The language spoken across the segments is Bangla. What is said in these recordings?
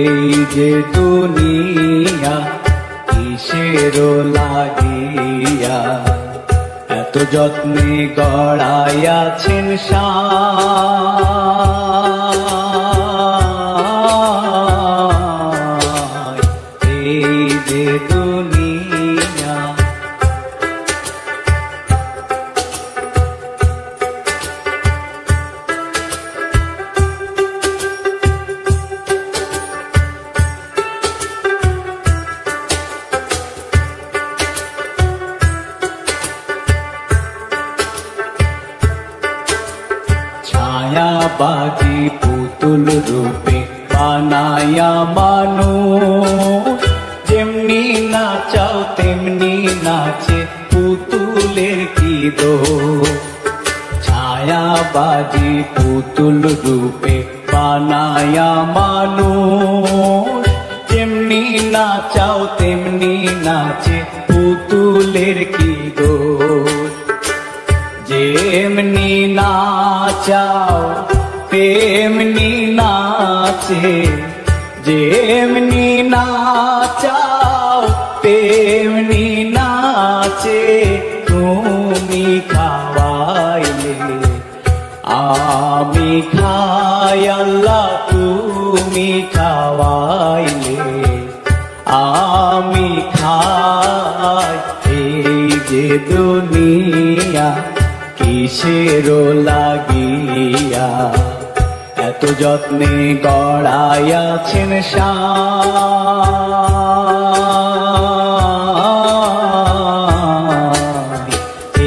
এই যে দুনিয়া কিসের লাগিয়া এত যত্নে গড়াইয়াছেন সায়। এই যে দুনিয়া ছায়াবাজি পুতুল রূপে বানায়া মানুষ, যেমনি নাচাও তেমনি নাচে পুতুলের কি দোষ। ছায়াবাজি পুতুল রূপে বানায়া মানুষ, যেমনি নাচাও তেমনি নাচে পুতুলের কি দোষ। যেমনি নাচাও তেমনি নাচে, যেমনি নাচাও তেমনি নাচে। তুমি খাওয়াইলে আমি খাই আল্লাহ, তুমি খাওয়াইলে আমি খাই। এই যে দুনিয়া কিসের লাগিয়া এত যত্নে গড়াইয়াছেন সায়।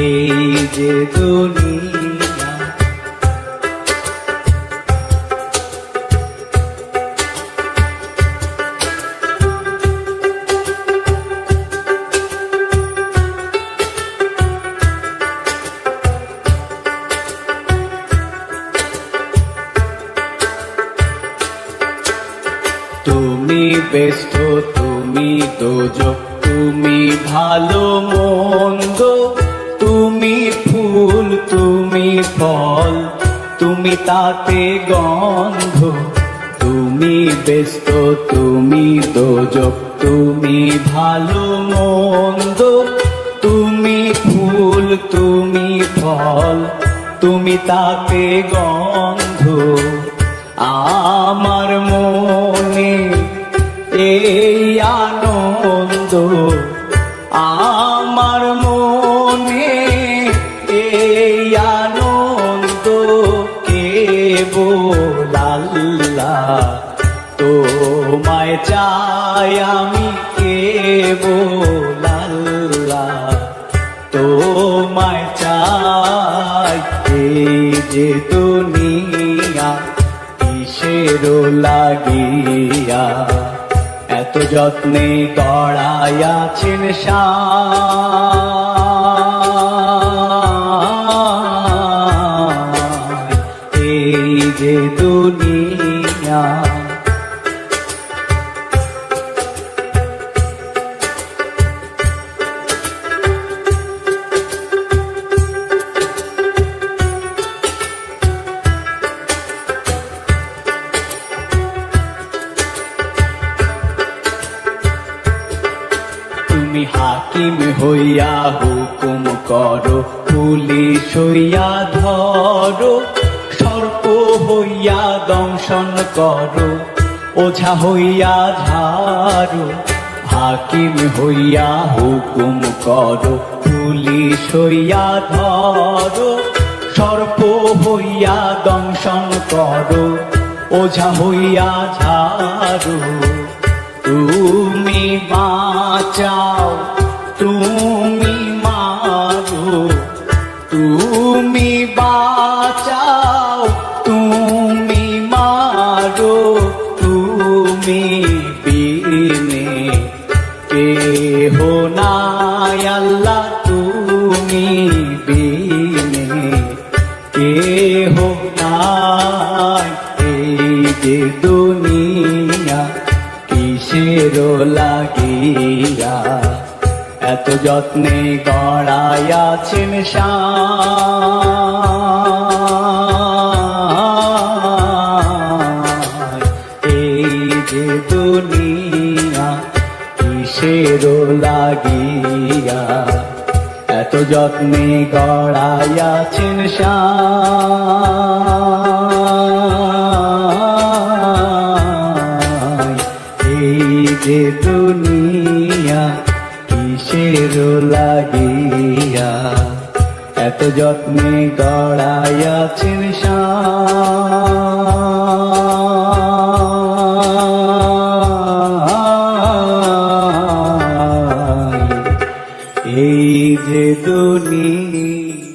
এই যে দুনিয়া তুমি ব্যস্ত, তুমি দোজক, তুমি ভালো মন্দ, তুমি ফুল, তুমি ফল, তুমি তাতে গন্ধ। তুমি ব্যস্ত, তুমি দোজক, তুমি ভালো মন্দ, তুমি ফুল, তুমি ফল, তুমি তাতে গন্ধ। আমার মনে এই আনন্দ, আমার মনে এই আনন্দ, কেবল আল্লাহ তোমায় চাই আমি, কেবল আল্লাহ তোমায় চাই। এই যে দুনিয়া কিসের লাগিয়া এত যত্নে গড়াইয়াছেন সায়। এই যে দুনিয়া তুমি হাকিম হইয়া হুকুম করো, পুলিশ হইয়া ধরো, সর্প হইয়া দংশন করো, ওঝা হইয়া ঝাড়ো। হাকিম হইয়া হুকুম করো, পুলিশ হইয়া ধরো, সর্প হইয়া দংশন করো, ওঝা হইয়া ঝাড়ো। তুমি বাঁচাও, তুমি মারো, তুমি বাঁচাও, তুমি মারো। তুমি বিনে কেহ নাই আল্লাহ, তুমি বিনে কেহ নাই। এই যে দুনিয়া কিসের লাগিয়া এত যত্নে গড়াইয়াছেন সায়। এই যে কিসের লাগিয়া এত যত্নে গড়াইয়াছেন সাই। এই যে দুনিয়া কিসের লাগিয়া এত যত্নে গড়াইয়াছেন সাই। এই যে দুনিয়া